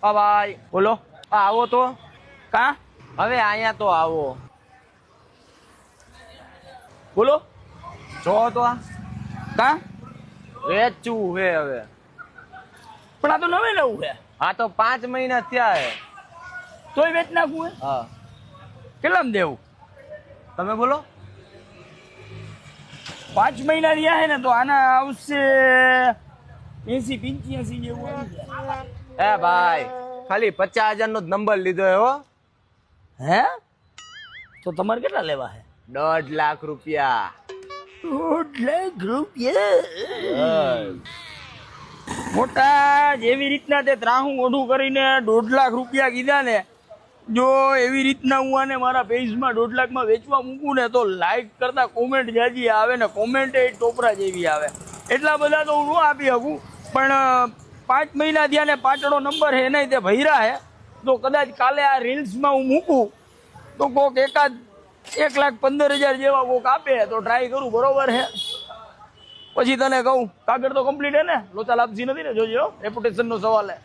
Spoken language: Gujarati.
હા ભાઈ બોલો. આવો તો કા હવે અહીંયા તો આવો બોલો. જો તો કા વેચવું હે હવે. પણ આ તો નવે નવું છે. આ તો 5 મહિના થયા હે. તોય વેચ નાખવું હે. હા કેટલામાં દેવું? તમે બોલો. 5 મહિના રહ્યા હે ને તો આના આવશે 80-85 જેવું આવી જાય. હે ભાઈ ખાલી 50,000 નો જ નંબર લીધો હે હો. હે તો તમારે કેટલા લેવા હે? 1.5 લાખ રૂપિયા. 1.5 લાખ રૂપિયા મોટા જેવી રીતના તે ત્રાહું ઓઢું કરીને 1.5 લાખ રૂપિયા કીધા ને, જો એવી રીતના હું આને મારા પેજમાં 1.5 લાખમાં વેચવા મૂકું ને તો લાઈક કરતા કોમેન્ટ જાજી આવે ને કોમેન્ટ એ ટોપરા જેવી આવે. એટલા બધા તો હું ન આપી શકું, પણ 5 મહિના થયા ને પાટણો નંબર હે નહીં તે ભૈરા હે, તો કદાચ કાલે આ રીલ્સમાં હું મૂકું તો કોક એકાદ 1,15,000 જેવા કોક આપે તો ટ્રાય કરું. બરોબર હે? પછી તને કહું કાગળ તો કમ્પ્લીટ હે ને, લોચા લાપસી નથી ને? જોજો રેપ્યુટેશન નો સવાલ હે.